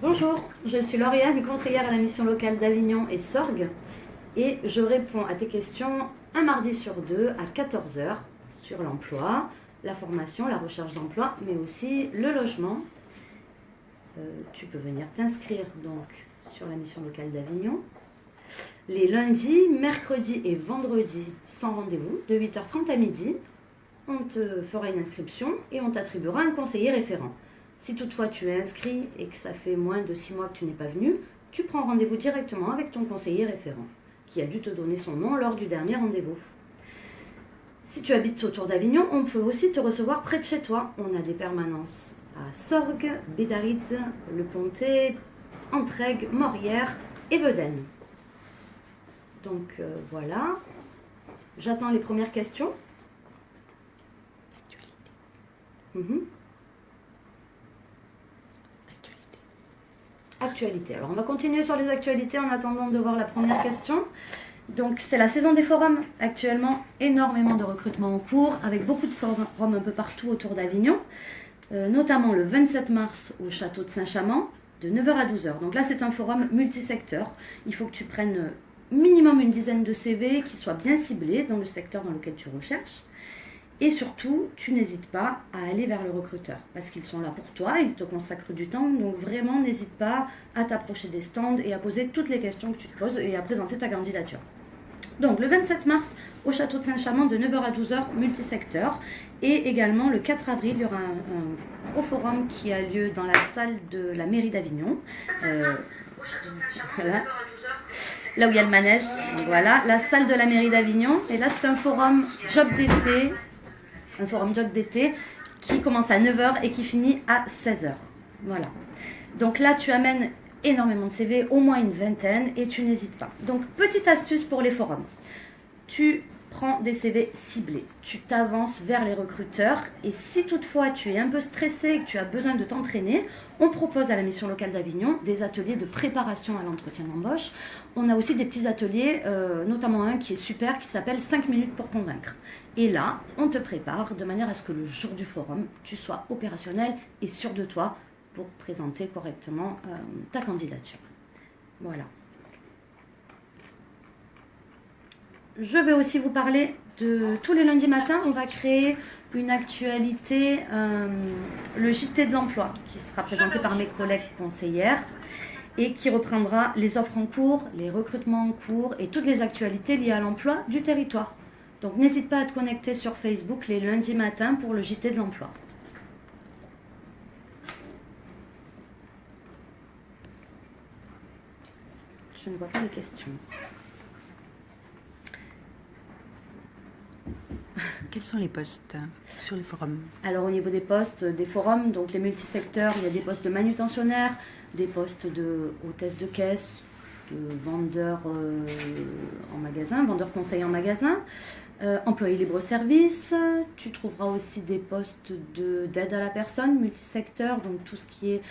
Bonjour, je suis Lauriane, conseillère à la mission locale d'Avignon et Sorgues, et je réponds à tes questions un mardi sur deux à 14 heures sur l'emploi, la formation, la recherche d'emploi, mais aussi le logement. Tu peux venir t'inscrire donc sur la mission locale d'Avignon. Les lundis, mercredis et vendredis sans rendez-vous, de 8h30 à midi, on te fera une inscription et on t'attribuera un conseiller référent. Si toutefois tu es inscrit et que ça fait moins de 6 mois que tu n'es pas venu, tu prends rendez-vous directement avec ton conseiller référent, qui a dû te donner son nom lors du dernier rendez-vous. Si tu habites autour d'Avignon, on peut aussi te recevoir près de chez toi. On a des permanences à Sorgues, Bédaride, Le Pontet, Entraigues, Morières et Vedène. Donc voilà, j'attends les premières questions. Actualité. Alors on va continuer sur les actualités en attendant de voir la première question. Donc c'est la saison des forums. Actuellement, énormément de recrutements en cours, avec beaucoup de forums un peu partout autour d'Avignon, notamment le 27 mars au château de Saint-Chamand, de 9h à 12h. Donc là c'est un forum multisecteur. Il faut que tu prennes minimum une dizaine de CV qui soient bien ciblés dans le secteur dans lequel tu recherches. Et surtout, tu n'hésites pas à aller vers le recruteur, parce qu'ils sont là pour toi, ils te consacrent du temps, donc vraiment n'hésite pas à t'approcher des stands et à poser toutes les questions que tu te poses et à présenter ta candidature. Donc le 27 mars au château de Saint-Chamand de 9h à 12h, multisecteur, et également le 4 avril, il y aura un gros forum qui a lieu dans la salle de la mairie d'Avignon. Voilà. Là où il y a le manège, donc voilà, la salle de la mairie d'Avignon, et là c'est un forum job d'été. Un forum job d'été qui commence à 9h et qui finit à 16h. Voilà. Donc là, tu amènes énormément de CV, au moins une vingtaine, et tu n'hésites pas. Donc, petite astuce pour les forums. Tu prends des CV ciblés. Tu t'avances vers les recruteurs. Et si toutefois tu es un peu stressé et que tu as besoin de t'entraîner, on propose à la mission locale d'Avignon des ateliers de préparation à l'entretien d'embauche. On a aussi des petits ateliers, notamment un qui est super, qui s'appelle 5 minutes pour convaincre. Et là, on te prépare de manière à ce que le jour du forum, tu sois opérationnel et sûr de toi pour présenter correctement ta candidature. Voilà. Je vais aussi vous parler de tous les lundis matins, on va créer une actualité, le JT de l'emploi, qui sera présenté par mes collègues conseillères et qui reprendra les offres en cours, les recrutements en cours et toutes les actualités liées à l'emploi du territoire. Donc n'hésite pas à te connecter sur Facebook les lundis matins pour le JT de l'emploi. Je ne vois pas les questions. Quels sont les postes sur les forums? Alors au niveau des postes, des forums, donc les multisecteurs, il y a des postes de manutentionnaires, des postes de hôtesse de caisse, de vendeur en magasin, vendeur conseil en magasin, employé libre-service. Tu trouveras aussi des postes d'aide à la personne, multisecteur, donc tout ce qui est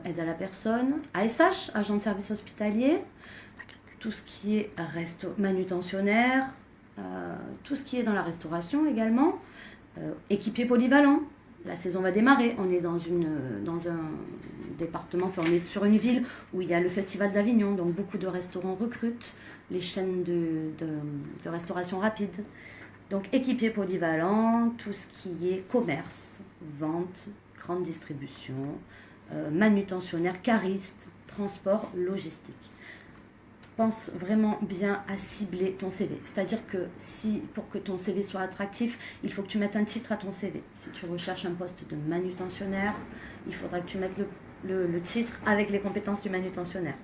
aide à la personne, ASH, agent de service hospitalier, tout ce qui est manutentionnaire, tout ce qui est dans la restauration également, équipier polyvalent. La saison va démarrer, on est dans un département, enfin on est sur une ville où il y a le festival d'Avignon, donc beaucoup de restaurants recrutent, les chaînes de restauration rapide. Donc équipier polyvalent, tout ce qui est commerce, vente, grande distribution, manutentionnaire, cariste, transport, logistique. Pense vraiment bien à cibler ton CV. C'est-à-dire que pour que ton CV soit attractif, il faut que tu mettes un titre à ton CV. Si tu recherches un poste de manutentionnaire, il faudra que tu mettes le titre avec les compétences du manutentionnaire.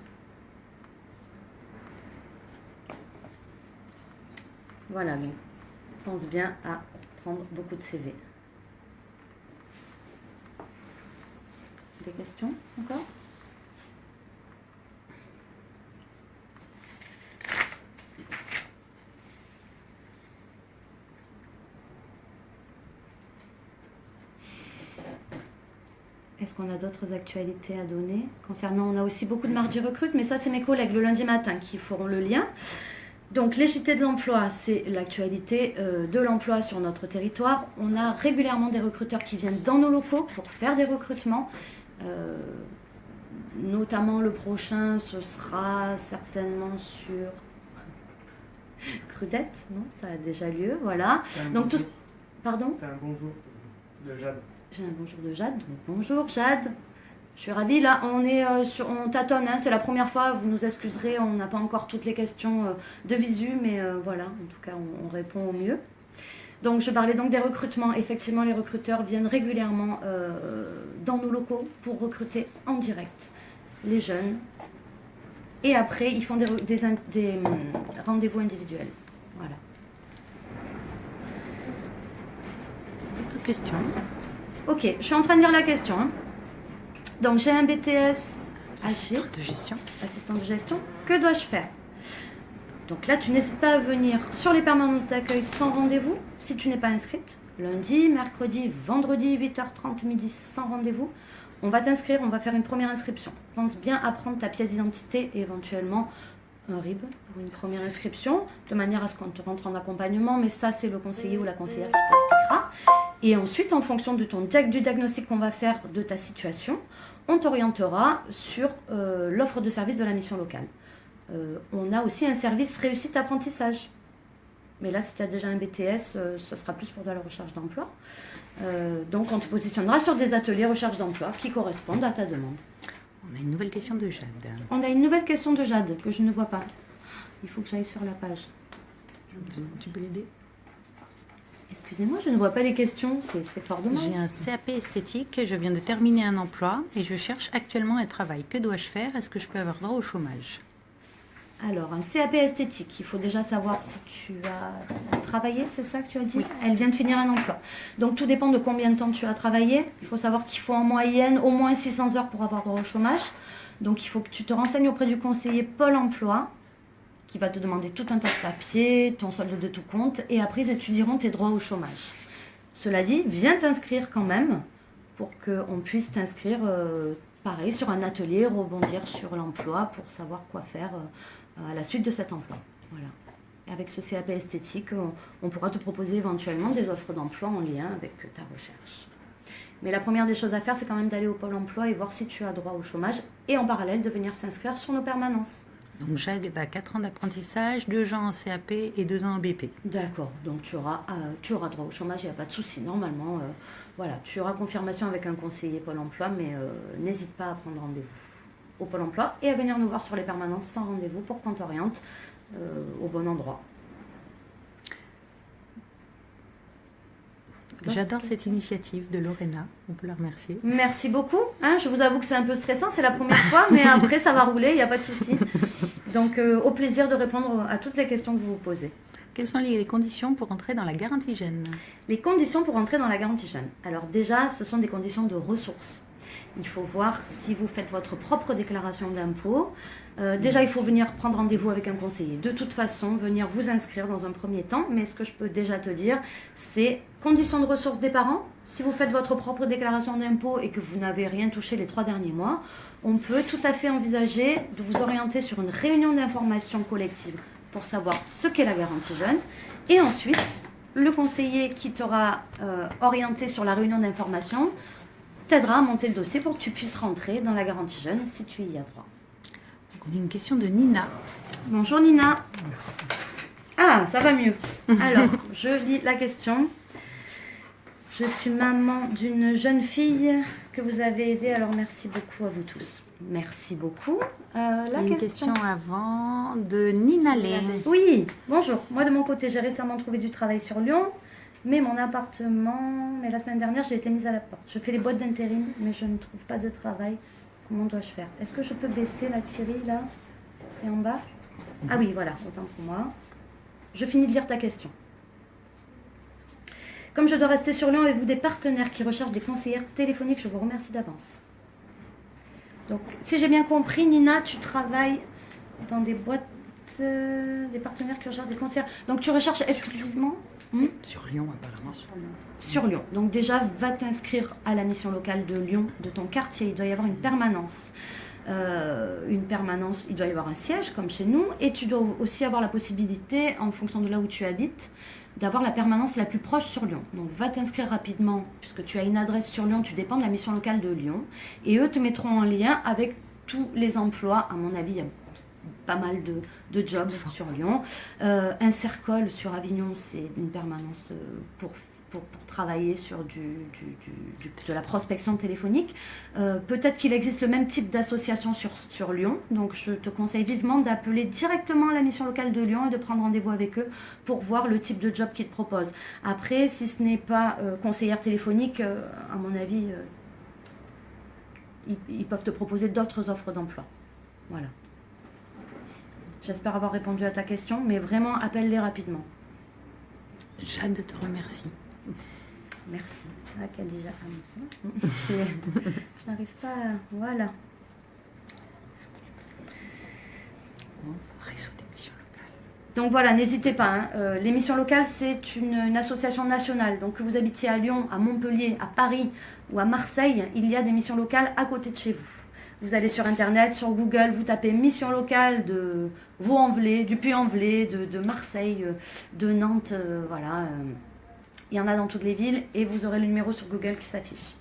Voilà, donc pense bien à prendre beaucoup de CV. Des questions encore ? Est-ce qu'on a d'autres actualités à donner concernant, on a aussi beaucoup de mardi recrute, mais ça c'est mes collègues le lundi matin qui feront le lien. Donc les JT de l'emploi, c'est l'actualité de l'emploi sur notre territoire. On a régulièrement des recruteurs qui viennent dans nos locaux pour faire des recrutements. notamment le prochain, ce sera certainement sur Crudette, non? Ça a déjà lieu, voilà. Donc tout... Pardon? C'est un bonjour de Jade. J'ai un bonjour de Jade, donc bonjour Jade. Je suis ravie, là on tâtonne, hein, c'est la première fois, vous nous excuserez, on n'a pas encore toutes les questions de visu, mais voilà, en tout cas on répond au mieux. Donc je parlais donc des recrutements, effectivement les recruteurs viennent régulièrement dans nos locaux pour recruter en direct les jeunes. Et après ils font des rendez-vous individuels, voilà. D'autres questions? Ok, je suis en train de lire la question, hein. Donc j'ai un BTS Assistant de gestion. Assistant de gestion. Que dois-je faire? Donc là, tu n'hésites pas à venir sur les permanences d'accueil sans rendez-vous si tu n'es pas inscrite. Lundi, mercredi, vendredi, 8h30, midi, sans rendez-vous. On va t'inscrire, on va faire une première inscription. Pense bien à prendre ta pièce d'identité et éventuellement un RIB pour une première inscription, de manière à ce qu'on te rentre en accompagnement, mais ça c'est le conseiller ou la conseillère qui t'expliquera. Et ensuite, en fonction de du diagnostic qu'on va faire de ta situation, on t'orientera sur l'offre de service de la mission locale. On a aussi un service réussite apprentissage. Mais là, si tu as déjà un BTS, ce sera plus pour de la recherche d'emploi. Donc, on te positionnera sur des ateliers recherche d'emploi qui correspondent à ta demande. On a une nouvelle question de Jade. On a une nouvelle question de Jade que je ne vois pas. Il faut que j'aille sur la page. Tu peux l'aider? Excusez-moi, je ne vois pas les questions, c'est fort dommage. J'ai un CAP esthétique, je viens de terminer un emploi et je cherche actuellement un travail. Que dois-je faire? Est-ce que je peux avoir droit au chômage? Alors, un CAP esthétique, il faut déjà savoir si tu as travaillé, c'est ça que tu as dit? Oui. Elle vient de finir un emploi. Donc, tout dépend de combien de temps tu as travaillé. Il faut savoir qu'il faut en moyenne au moins 600 heures pour avoir droit au chômage. Donc, il faut que tu te renseignes auprès du conseiller Pôle emploi, qui va te demander tout un tas de papiers, ton solde de tout compte, et après ils étudieront tes droits au chômage. Cela dit, viens t'inscrire quand même pour qu'on puisse t'inscrire, pareil, sur un atelier, rebondir sur l'emploi pour savoir quoi faire à la suite de cet emploi. Voilà. Et avec ce CAP esthétique, on pourra te proposer éventuellement des offres d'emploi en lien avec ta recherche. Mais la première des choses à faire, c'est quand même d'aller au Pôle emploi et voir si tu as droit au chômage, et en parallèle de venir s'inscrire sur nos permanences. Donc Jade a 4 ans d'apprentissage, 2 ans en CAP et 2 ans en BP. D'accord, donc tu auras droit au chômage, il n'y a pas de souci. Normalement, voilà, tu auras confirmation avec un conseiller Pôle emploi, mais n'hésite pas à prendre rendez-vous au Pôle emploi et à venir nous voir sur les permanences sans rendez-vous pour qu'on t'oriente au bon endroit. J'adore cette initiative de Lorena, on peut la remercier. Merci beaucoup, hein, je vous avoue que c'est un peu stressant, c'est la première fois, mais après ça va rouler, il n'y a pas de souci. Donc au plaisir de répondre à toutes les questions que vous vous posez. Quelles sont les conditions pour entrer dans la garantie jeune? Les conditions pour entrer dans la garantie jeune. Alors déjà, ce sont des conditions de ressources. Il faut voir si vous faites votre propre déclaration d'impôt. Déjà, il faut venir prendre rendez-vous avec un conseiller. De toute façon, venir vous inscrire dans un premier temps. Mais ce que je peux déjà te dire, c'est conditions de ressources des parents. Si vous faites votre propre déclaration d'impôt et que vous n'avez rien touché les 3 derniers mois, on peut tout à fait envisager de vous orienter sur une réunion d'information collective pour savoir ce qu'est la garantie jeune. Et ensuite, le conseiller qui t'aura orienté sur la réunion d'information t'aidera à monter le dossier pour que tu puisses rentrer dans la garantie jeune si tu y as droit. Donc on a une question de Nina. Bonjour Nina. Ah, ça va mieux. Alors, je lis la question. Je suis maman d'une jeune fille que vous avez aidée, alors merci beaucoup à vous tous. Merci beaucoup. Une question avant de Nina Lé. Oui, bonjour. Moi de mon côté, j'ai récemment trouvé du travail sur Lyon. Mais mon appartement, mais la semaine dernière, j'ai été mise à la porte. Je fais les boîtes d'intérim, mais je ne trouve pas de travail. Comment dois-je faire? Est-ce que je peux baisser la tirée, là? C'est en bas? Ah oui, voilà, autant pour moi. Je finis de lire ta question. Comme je dois rester sur Lyon, avez-vous des partenaires qui recherchent des conseillères téléphoniques? Je vous remercie d'avance. Donc, si j'ai bien compris, Nina, tu travailles dans des boîtes, des partenaires qui recherchent des conseillères. Donc, tu recherches exclusivement... Sur Lyon, apparemment. Sur Lyon. Donc déjà, va t'inscrire à la mission locale de Lyon, de ton quartier. Il doit y avoir une permanence. Il doit y avoir un siège, comme chez nous. Et tu dois aussi avoir la possibilité, en fonction de là où tu habites, d'avoir la permanence la plus proche sur Lyon. Donc va t'inscrire rapidement, puisque tu as une adresse sur Lyon, tu dépends de la mission locale de Lyon. Et eux te mettront en lien avec tous les emplois. À mon avis, il y a pas mal de jobs sur Lyon. Insercol sur Avignon, c'est une permanence pour travailler sur de la prospection téléphonique. Peut-être qu'il existe le même type d'association sur Lyon, donc je te conseille vivement d'appeler directement la mission locale de Lyon et de prendre rendez-vous avec eux pour voir le type de job qu'ils te proposent. Après, si ce n'est pas conseillère téléphonique, à mon avis, ils peuvent te proposer d'autres offres d'emploi. Voilà. J'espère avoir répondu à ta question, mais vraiment, appelle-les rapidement. Jade te remercie. Merci. Ah, Khadija Hamza. Je n'arrive pas à... Voilà. Réseau des missions locales. Donc voilà, n'hésitez pas. Les missions locales, c'est une association nationale. Donc que vous habitiez à Lyon, à Montpellier, à Paris ou à Marseille, il y a des missions locales à côté de chez vous. Vous allez sur Internet, sur Google, vous tapez mission locale de Vaux-en-Velay, du Puy-en-Velay, de Marseille, de Nantes, voilà. Il y en a dans toutes les villes et vous aurez le numéro sur Google qui s'affiche.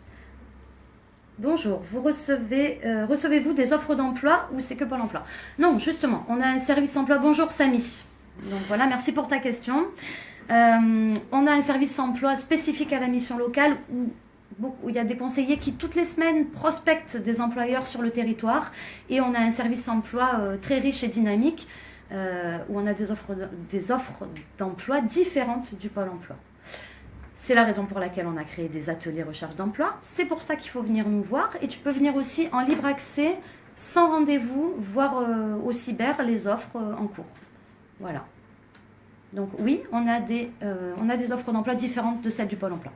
Bonjour, recevez-vous des offres d'emploi ou c'est que Pôle emploi? Non, justement, on a un service emploi. Bonjour Samy. Donc voilà, merci pour ta question. On a un service emploi spécifique à la mission locale où il y a des conseillers qui toutes les semaines prospectent des employeurs sur le territoire et on a un service emploi très riche et dynamique où on a des offres d'emploi différentes du Pôle emploi. C'est la raison pour laquelle on a créé des ateliers recherche d'emploi. C'est pour ça qu'il faut venir nous voir et tu peux venir aussi en libre accès, sans rendez-vous, voir au cyber les offres en cours. Voilà. Donc oui, on a des offres d'emploi différentes de celles du Pôle emploi.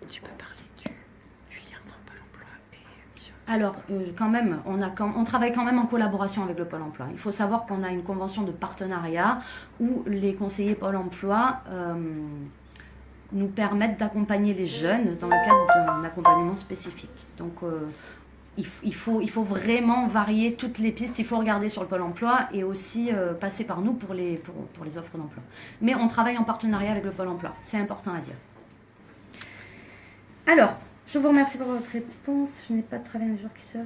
Tu peux parler du lien entre Pôle emploi et mission. Alors, quand même, on travaille quand même en collaboration avec le Pôle emploi. Il faut savoir qu'on a une convention de partenariat où les conseillers Pôle emploi nous permettent d'accompagner les jeunes dans le cadre d'un accompagnement spécifique. Donc, il faut vraiment varier toutes les pistes. Il faut regarder sur le Pôle emploi et aussi passer par nous pour les offres d'emploi. Mais on travaille en partenariat avec le Pôle emploi. C'est important à dire. Alors, je vous remercie pour votre réponse. Je n'ai pas de travail un jour qui s'offre.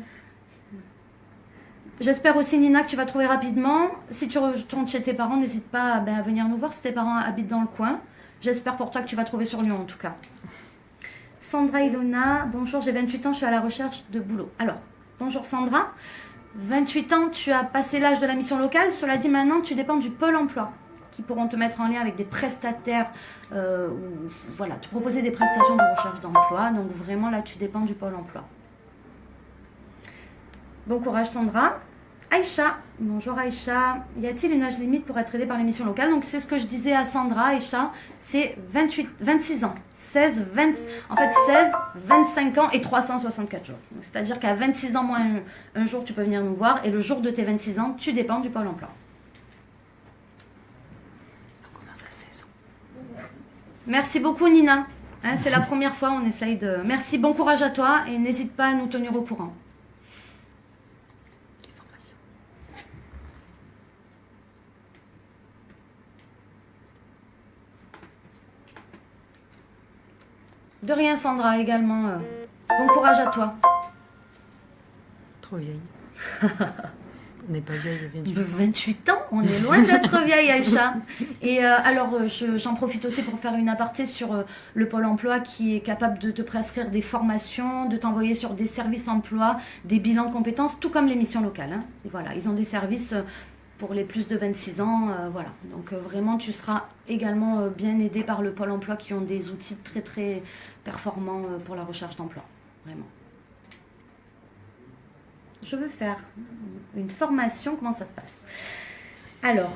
J'espère aussi, Nina, que tu vas trouver rapidement. Si tu retournes chez tes parents, n'hésite pas à venir nous voir si tes parents habitent dans le coin. J'espère pour toi que tu vas trouver sur Lyon, en tout cas. Sandra Ilona, bonjour, j'ai 28 ans, je suis à la recherche de boulot. Alors, bonjour Sandra, 28 ans, tu as passé l'âge de la mission locale. Cela dit, maintenant, tu dépends du Pôle emploi, qui pourront te mettre en lien avec des prestataires, voilà, te proposer des prestations de recherche d'emploi. Donc vraiment, là, tu dépends du Pôle emploi. Bon courage Sandra. Aïcha, bonjour Aïcha. Y a-t-il une âge limite pour être aidé par les missions locales? Donc c'est ce que je disais à Sandra, Aïcha, c'est 26 ans. 16, 25 ans et 364 jours. C'est-à-dire qu'à 26 ans moins un jour, tu peux venir nous voir et le jour de tes 26 ans, tu dépends du Pôle emploi. On commence à 16 ans. Merci beaucoup Nina. Hein, c'est la première fois, on essaye de... Merci, bon courage à toi et n'hésite pas à nous tenir au courant. De rien Sandra également. Bon courage à toi. Trop vieille. On n'est pas vieille, il y a 28 ans, on est loin d'être vieille Aïcha. Et alors j'en profite aussi pour faire une aparté sur le Pôle emploi qui est capable de te prescrire des formations, de t'envoyer sur des services emploi, des bilans de compétences, tout comme les missions locales. Hein. Et voilà, ils ont des services pour les plus de 26 ans. Voilà. Donc vraiment tu seras également bien aidé par le Pôle emploi qui ont des outils très très performants pour la recherche d'emploi. Vraiment. Je veux faire une formation, comment ça se passe? Alors,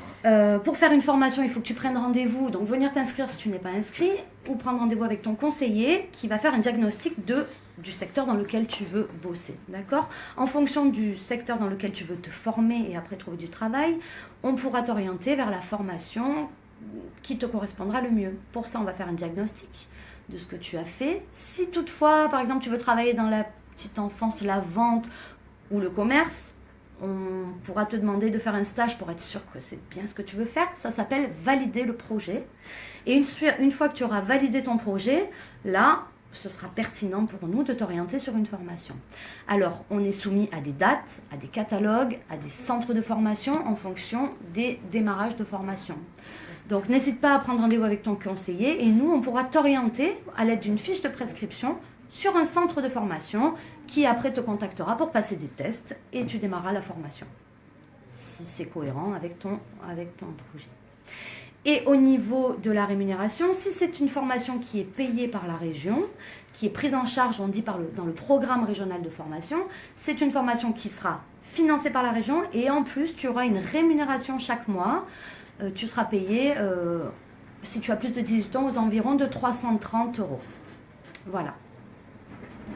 pour faire une formation, il faut que tu prennes rendez-vous, donc venir t'inscrire si tu n'es pas inscrit, ou prendre rendez-vous avec ton conseiller qui va faire un diagnostic du secteur dans lequel tu veux bosser, d'accord? En fonction du secteur dans lequel tu veux te former et après trouver du travail, on pourra t'orienter vers la formation qui te correspondra le mieux. Pour ça, on va faire un diagnostic de ce que tu as fait. Si toutefois, par exemple, tu veux travailler dans la petite enfance, la vente, ou le commerce, on pourra te demander de faire un stage pour être sûr que c'est bien ce que tu veux faire. Ça s'appelle valider le projet. Et une fois que tu auras validé ton projet, là, ce sera pertinent pour nous de t'orienter sur une formation. Alors, on est soumis à des dates, à des catalogues, à des centres de formation en fonction des démarrages de formation. Donc, n'hésite pas à prendre rendez-vous avec ton conseiller et nous, on pourra t'orienter à l'aide d'une fiche de prescription sur un centre de formation qui après te contactera pour passer des tests et tu démarreras la formation, si c'est cohérent avec ton projet. Et au niveau de la rémunération, si c'est une formation qui est payée par la région, qui est prise en charge, on dit dans le programme régional de formation, c'est une formation qui sera financée par la région et en plus, tu auras une rémunération chaque mois. Tu seras payé, si tu as plus de 18 ans, aux environs de 330 €. Voilà.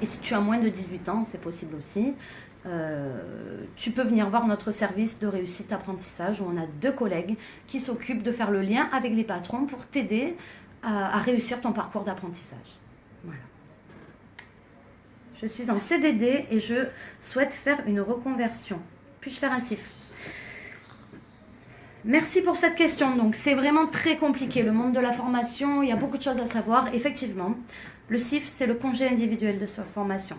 Et si tu as moins de 18 ans, c'est possible aussi. Tu peux venir voir notre service de réussite apprentissage où on a 2 collègues qui s'occupent de faire le lien avec les patrons pour t'aider à réussir ton parcours d'apprentissage. Voilà. Je suis en CDD et je souhaite faire une reconversion. Puis-je faire un CIF? Merci pour cette question. Donc, c'est vraiment très compliqué. Le monde de la formation, il y a beaucoup de choses à savoir. Effectivement, le CIF, c'est le congé individuel de formation.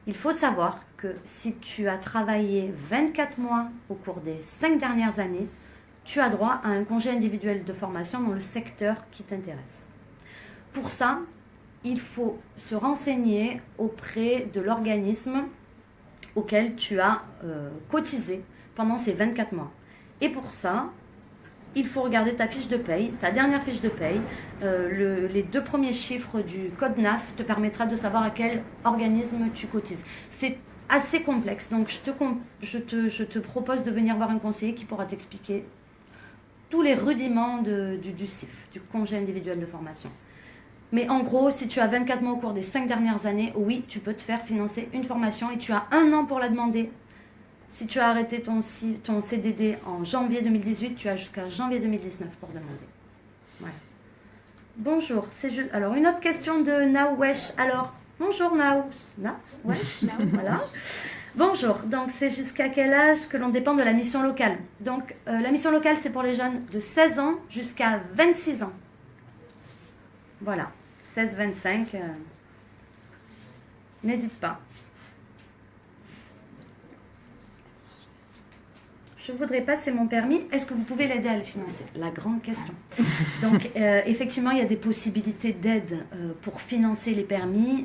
Il faut savoir que si tu as travaillé 24 mois au cours des 5 dernières années, tu as droit à un congé individuel de formation dans le secteur qui t'intéresse. Pour ça, il faut se renseigner auprès de l'organisme auquel tu as cotisé pendant ces 24 mois. Et pour ça, il faut regarder ta fiche de paye, ta dernière fiche de paye. Les 2 premiers chiffres du code NAF te permettra de savoir à quel organisme tu cotises. C'est assez complexe, donc je te propose de venir voir un conseiller qui pourra t'expliquer tous les rudiments du CIF, du congé individuel de formation. Mais en gros, si tu as 24 mois au cours des 5 dernières années, oui, tu peux te faire financer une formation et tu as 1 an pour la demander. Si tu as arrêté ton CDD en janvier 2018, tu as jusqu'à janvier 2019 pour demander. Voilà. Bonjour, c'est juste. Alors, une autre question de Nawesh. Alors, bonjour Wesh, voilà. Bonjour, donc c'est jusqu'à quel âge que l'on dépend de la mission locale? Donc, la mission locale, c'est pour les jeunes de 16 ans jusqu'à 26 ans. Voilà, 16-25, n'hésite pas. Je voudrais passer mon permis, est-ce que vous pouvez l'aider à le financer? La grande question. Donc, effectivement, il y a des possibilités d'aide pour financer les permis.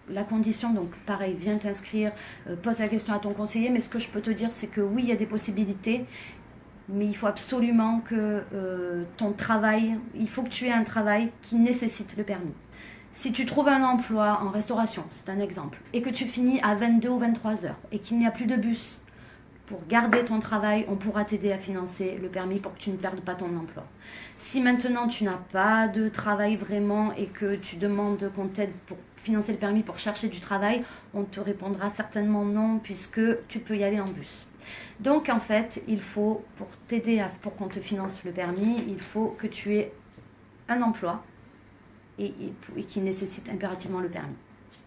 La condition, donc pareil, viens t'inscrire, pose la question à ton conseiller, mais ce que je peux te dire, c'est que oui, il y a des possibilités, mais il faut absolument que ton travail, il faut que tu aies un travail qui nécessite le permis. Si tu trouves un emploi en restauration, c'est un exemple, et que tu finis à 22 ou 23 heures, et qu'il n'y a plus de bus, pour garder ton travail, on pourra t'aider à financer le permis pour que tu ne perdes pas ton emploi. Si maintenant tu n'as pas de travail vraiment et que tu demandes qu'on t'aide pour financer le permis pour chercher du travail, on te répondra certainement non puisque tu peux y aller en bus. Donc en fait, il faut, pour t'aider, pour qu'on te finance le permis, il faut que tu aies un emploi et qui nécessite impérativement le permis.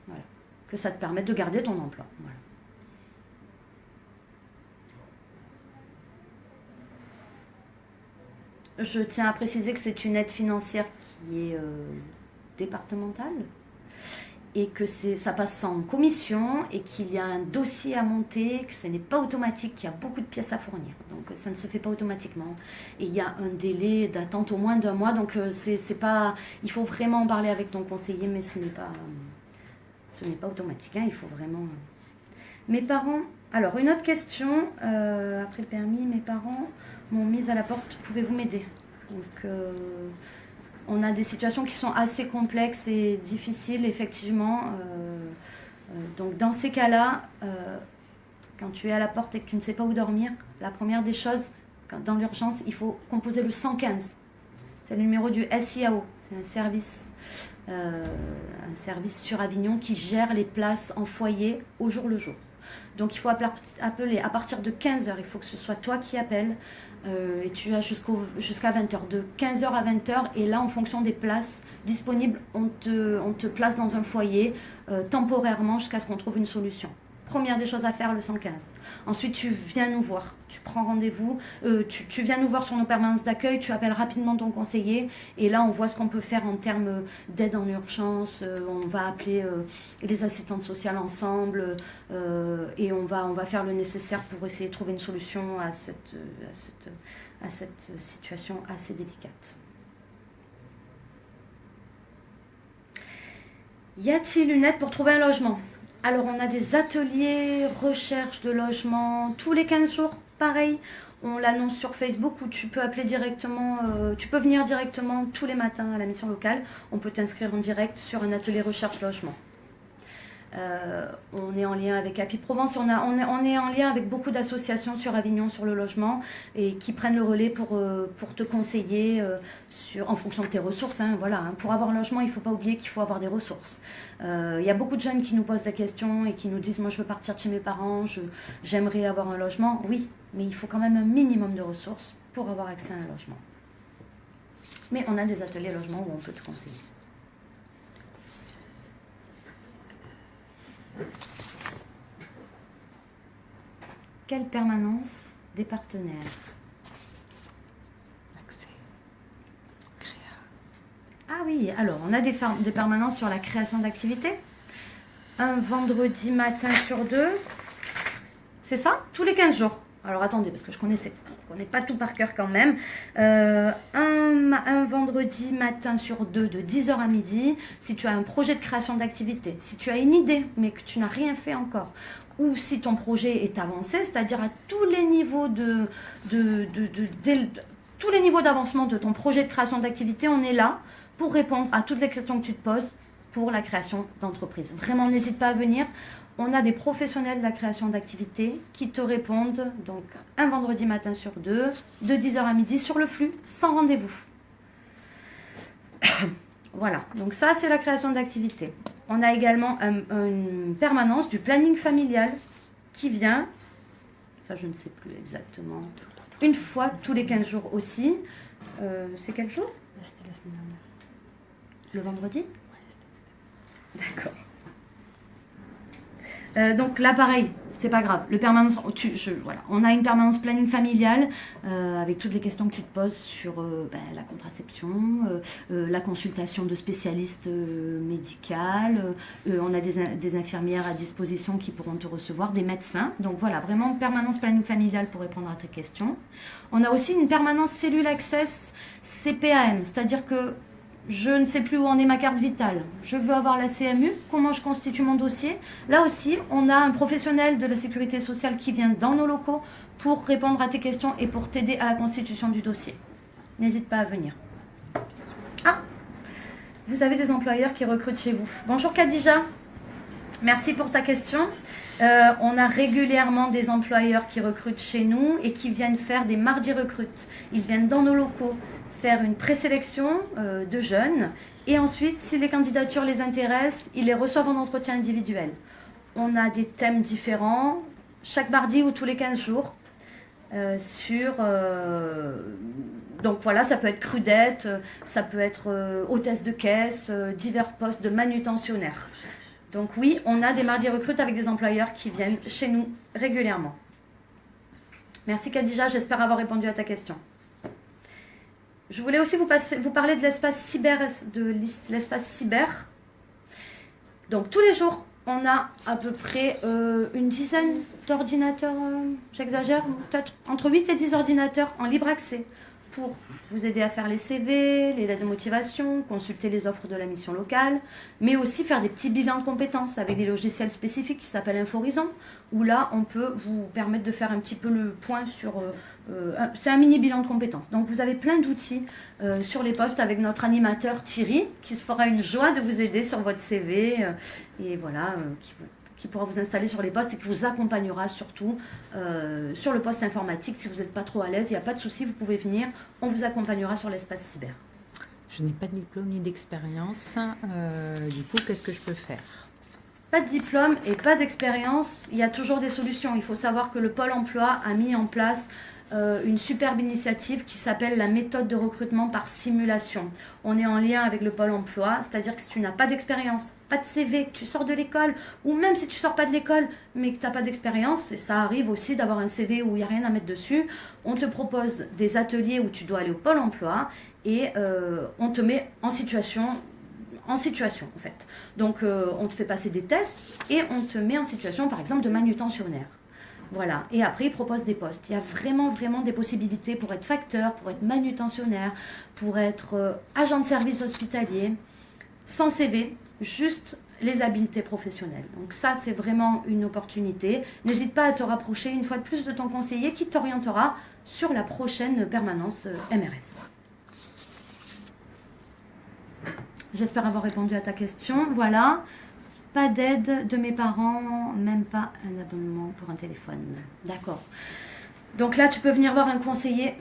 Voilà. Que ça te permette de garder ton emploi. Voilà. Je tiens à préciser que c'est une aide financière qui est départementale et que ça passe en commission et qu'il y a un dossier à monter, que ce n'est pas automatique, qu'il y a beaucoup de pièces à fournir. Donc ça ne se fait pas automatiquement. Et il y a un délai d'attente au moins d'1 mois. Donc c'est pas, il faut vraiment en parler avec ton conseiller, mais ce n'est pas automatique. Hein, il faut vraiment... Mes parents... Alors, une autre question. Après le permis, mes parents m'ont mise à la porte. Pouvez-vous m'aider? Donc, on a des situations qui sont assez complexes et difficiles, effectivement. Donc, dans ces cas-là, quand tu es à la porte et que tu ne sais pas où dormir, la première des choses, dans l'urgence, il faut composer le 115. C'est le numéro du SIAO. C'est un service sur Avignon qui gère les places en foyer au jour le jour. Donc il faut appeler à partir de 15h, il faut que ce soit toi qui appelles et tu as jusqu'à 20h, de 15h à 20h, et là en fonction des places disponibles, on te place dans un foyer temporairement jusqu'à ce qu'on trouve une solution. Première des choses à faire, le 115. Ensuite, tu viens nous voir, tu prends rendez-vous, tu viens nous voir sur nos permanences d'accueil, tu appelles rapidement ton conseiller et là, on voit ce qu'on peut faire en termes d'aide en urgence. On va appeler les assistantes sociales ensemble et on va faire le nécessaire pour essayer de trouver une solution à cette situation assez délicate. Y a-t-il une aide pour trouver un logement ? Alors, on a des ateliers recherche de logement tous les 15 jours, pareil. On l'annonce sur Facebook où tu peux appeler directement, tu peux venir directement tous les matins à la mission locale. On peut t'inscrire en direct sur un atelier recherche logement. On est en lien avec Happy Provence, on est en lien avec beaucoup d'associations sur Avignon sur le logement et qui prennent le relais pour te conseiller en fonction de tes ressources. Voilà, pour avoir un logement, il ne faut pas oublier qu'il faut avoir des ressources. Il y a beaucoup de jeunes qui nous posent des questions et qui nous disent « Moi, je veux partir de chez mes parents, j'aimerais avoir un logement. » Oui, mais il faut quand même un minimum de ressources pour avoir accès à un logement. Mais on a des ateliers logement où on peut te conseiller. Quelle permanence des partenaires? Accès. Créa. Ah oui, alors on a des permanences sur la création d'activités. Un vendredi matin sur 2. C'est ça? Tous les 15 jours. Alors attendez, parce que je connais pas tout par cœur quand même. Un vendredi matin sur 2 de 10h à midi, si tu as un projet de création d'activité, si tu as une idée mais que tu n'as rien fait encore, ou si ton projet est avancé, c'est-à-dire à tous les niveaux tous les niveaux d'avancement de ton projet de création d'activité, on est là pour répondre à toutes les questions que tu te poses pour la création d'entreprise. Vraiment, n'hésite pas à venir. On a des professionnels de la création d'activité qui te répondent donc un vendredi matin sur 2, de 10h à midi sur le flux, sans rendez-vous. Voilà, donc ça c'est la création d'activité. On a également une permanence du planning familial qui vient, ça je ne sais plus exactement, une fois tous les 15 jours aussi. C'est quel jour? C'était la semaine dernière. Le vendredi? Ouais, D'accord. Donc là, pareil, c'est pas grave. Le permanence, voilà. On a une permanence planning familiale avec toutes les questions que tu te poses sur la contraception, la consultation de spécialistes médicales. On a des infirmières à disposition qui pourront te recevoir, des médecins. Donc voilà, vraiment permanence planning familiale pour répondre à tes questions. On a aussi une permanence cellule access CPAM, c'est-à-dire que je ne sais plus où en est ma carte vitale, je veux avoir la CMU, comment je constitue mon dossier. Là aussi, on a un professionnel de la sécurité sociale qui vient dans nos locaux pour répondre à tes questions et pour t'aider à la constitution du dossier. N'hésite pas à venir. Ah, vous avez des employeurs qui recrutent chez vous. Bonjour Khadija, merci pour ta question. On a régulièrement des employeurs qui recrutent chez nous et qui viennent faire des mardis recrutes. Ils viennent dans nos locaux faire une présélection de jeunes et ensuite, si les candidatures les intéressent, ils les reçoivent en entretien individuel. On a des thèmes différents, chaque mardi ou tous les 15 jours, donc voilà, ça peut être crudette, ça peut être hôtesse de caisse, divers postes de manutentionnaire. Donc oui, on a des mardis recrutes avec des employeurs qui viennent chez nous régulièrement. Merci Khadija, j'espère avoir répondu à ta question. Je voulais aussi vous parler de l'espace cyber, Donc tous les jours, on a à peu près une dizaine d'ordinateurs, j'exagère, peut-être entre 8 et 10 ordinateurs en libre accès pour vous aider à faire les CV, les lettres de motivation, consulter les offres de la mission locale, mais aussi faire des petits bilans de compétences avec des logiciels spécifiques qui s'appellent Inforison, où là, on peut vous permettre de faire un petit peu le point sur... c'est un mini bilan de compétences. Donc, vous avez plein d'outils sur les postes avec notre animateur Thierry, qui se fera une joie de vous aider sur votre CV, et voilà, qui pourra vous installer sur les postes et qui vous accompagnera surtout sur le poste informatique. Si vous n'êtes pas trop à l'aise, il n'y a pas de souci, vous pouvez venir, on vous accompagnera sur l'espace cyber. Je n'ai pas de diplôme ni d'expérience, du coup, qu'est-ce que je peux faire? Pas de diplôme et pas d'expérience, il y a toujours des solutions. Il faut savoir que le Pôle emploi a mis en place une superbe initiative qui s'appelle la méthode de recrutement par simulation. On est en lien avec le Pôle emploi, c'est-à-dire que si tu n'as pas d'expérience, pas de CV, que tu sors de l'école, ou même si tu sors pas de l'école, mais que tu n'as pas d'expérience, et ça arrive aussi d'avoir un CV où il n'y a rien à mettre dessus, on te propose des ateliers où tu dois aller au Pôle emploi et on te met en situation en fait. Donc on te fait passer des tests et on te met en situation par exemple de manutentionnaire. Voilà, et après ils proposent des postes. Il y a vraiment des possibilités pour être facteur, pour être manutentionnaire, pour être agent de service hospitalier, sans CV, juste les habiletés professionnelles. Donc ça c'est vraiment une opportunité. N'hésite pas à te rapprocher une fois de plus de ton conseiller qui t'orientera sur la prochaine permanence MRS. J'espère avoir répondu à ta question. Voilà. Pas d'aide de mes parents, même pas un abonnement pour un téléphone. D'accord. Donc là, tu peux venir voir un conseiller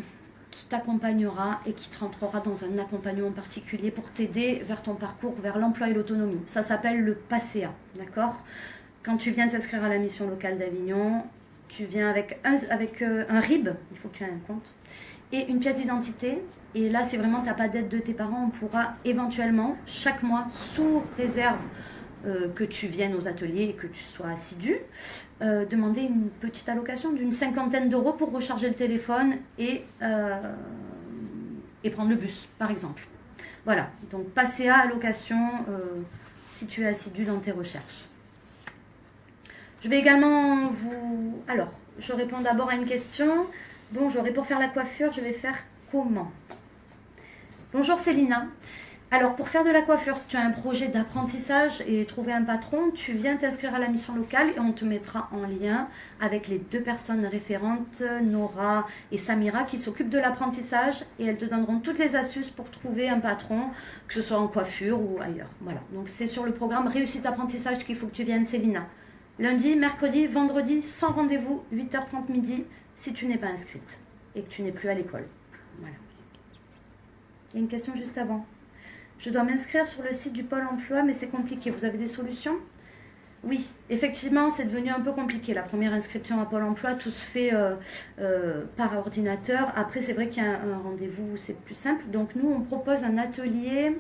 qui t'accompagnera et qui te rentrera dans un accompagnement particulier pour t'aider vers ton parcours, vers l'emploi et l'autonomie. Ça s'appelle le PACEA. D'accord. Quand tu viens t'inscrire à la mission locale d'Avignon, tu viens avec un RIB, il faut que tu aies un compte, et une pièce d'identité. Et là, si vraiment tu n'as pas d'aide de tes parents, on pourra éventuellement, chaque mois, sous réserve que tu viennes aux ateliers et que tu sois assidu, demander une petite allocation d'une 50aine d'euros pour recharger le téléphone et prendre le bus, par exemple. Voilà, donc passer à allocation si tu es assidu dans tes recherches. Je vais également vous... Alors, je réponds d'abord à une question. Bonjour, et pour faire la coiffure, je vais faire comment? Bonjour Célina. Alors, pour faire de la coiffure, si tu as un projet d'apprentissage et trouver un patron, tu viens t'inscrire à la mission locale et on te mettra en lien avec les 2 personnes référentes, Nora et Samira, qui s'occupent de l'apprentissage et elles te donneront toutes les astuces pour trouver un patron, que ce soit en coiffure ou ailleurs. Voilà, donc c'est sur le programme Réussite Apprentissage qu'il faut que tu viennes, Célina. Lundi, mercredi, vendredi, sans rendez-vous, 8h30 midi, si tu n'es pas inscrite et que tu n'es plus à l'école. Voilà. Il y a une question juste avant. Je dois m'inscrire sur le site du Pôle emploi, mais c'est compliqué. Vous avez des solutions? Oui, effectivement, c'est devenu un peu compliqué. La première inscription à Pôle emploi, tout se fait par ordinateur. Après, c'est vrai qu'il y a un rendez-vous où c'est plus simple. Donc, nous, on propose un atelier.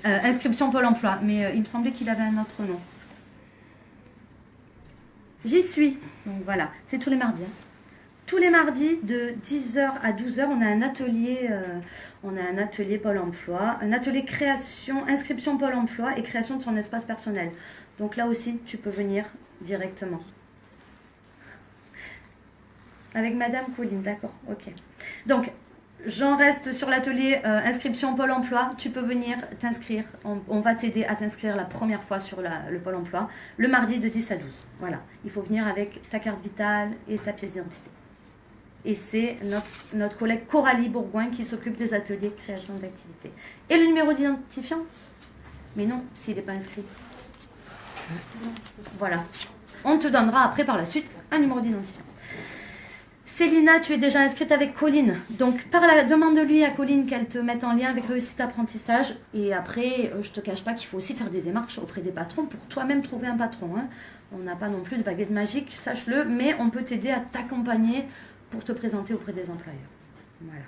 Inscription Pôle emploi, mais il me semblait qu'il avait un autre nom. J'y suis. Donc, voilà, c'est tous les mardis. Hein. Tous les mardis de 10h à 12h, on a un atelier Pôle emploi, un atelier création, inscription Pôle emploi et création de son espace personnel. Donc là aussi, tu peux venir directement. Avec Madame Colline, d'accord, ok. Donc, j'en reste sur l'atelier inscription Pôle emploi. Tu peux venir t'inscrire. On va t'aider à t'inscrire la première fois sur le Pôle emploi, le mardi de 10 à 12. Voilà, il faut venir avec ta carte vitale et ta pièce d'identité. Et c'est notre collègue Coralie Bourgoin qui s'occupe des ateliers de création d'activités. Et le numéro d'identifiant? Mais non, s'il n'est pas inscrit. Voilà. On te donnera après par la suite un numéro d'identifiant. Célina, tu es déjà inscrite avec Colline. Donc, demande-lui à Colline qu'elle te mette en lien avec Réussite Apprentissage. Et après, je ne te cache pas qu'il faut aussi faire des démarches auprès des patrons pour toi-même trouver un patron. Hein. On n'a pas non plus de baguette magique, sache-le, mais on peut t'aider à t'accompagner pour te présenter auprès des employeurs. Voilà.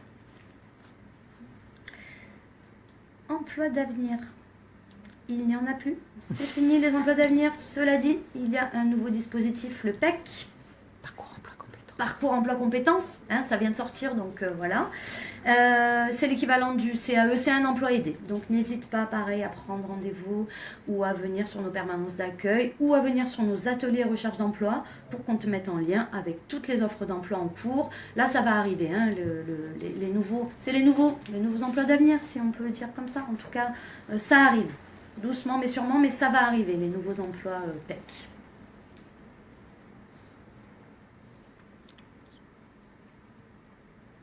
Emploi d'avenir. Il n'y en a plus. C'est fini les emplois d'avenir. Cela dit, il y a un nouveau dispositif, le PEC. Parcours emploi compétences, hein, ça vient de sortir, donc voilà. C'est l'équivalent du CAE, c'est un emploi aidé. Donc n'hésite pas, pareil, à prendre rendez-vous ou à venir sur nos permanences d'accueil ou à venir sur nos ateliers recherche d'emploi pour qu'on te mette en lien avec toutes les offres d'emploi en cours. Là, ça va arriver, hein, les nouveaux emplois d'avenir, si on peut le dire comme ça. En tout cas, ça arrive, doucement mais sûrement, mais ça va arriver, les nouveaux emplois PEC.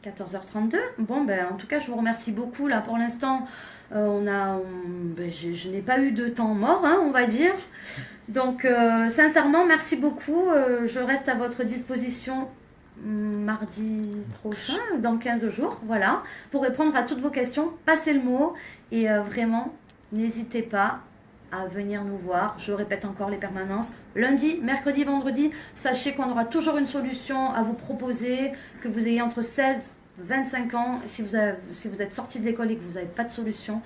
14h32. Bon, ben, en tout cas, je vous remercie beaucoup. Là, pour l'instant, je n'ai pas eu de temps mort, hein, on va dire. Donc, sincèrement, merci beaucoup. Je reste à votre disposition mardi prochain, dans 15 jours, voilà, pour répondre à toutes vos questions. Passez le mot et vraiment, n'hésitez pas à venir nous voir. Je répète encore les permanences. Lundi, mercredi, vendredi, sachez qu'on aura toujours une solution à vous proposer, que vous ayez entre 16 et 25 ans. Si vous êtes sorti de l'école et que vous n'avez pas de solution,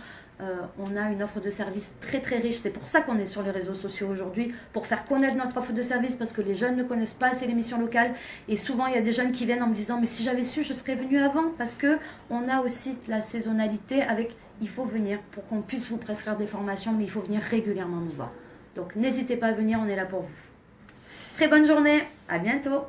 on a une offre de service très très riche. C'est pour ça qu'on est sur les réseaux sociaux aujourd'hui, pour faire connaître notre offre de service, parce que les jeunes ne connaissent pas assez l'émission locale. Et souvent, il y a des jeunes qui viennent en me disant « Mais si j'avais su, je serais venu avant ». Parce qu'on a aussi la saisonnalité avec « Il faut venir pour qu'on puisse vous prescrire des formations, mais il faut venir régulièrement nous voir ». Donc n'hésitez pas à venir, on est là pour vous. Très bonne journée, à bientôt.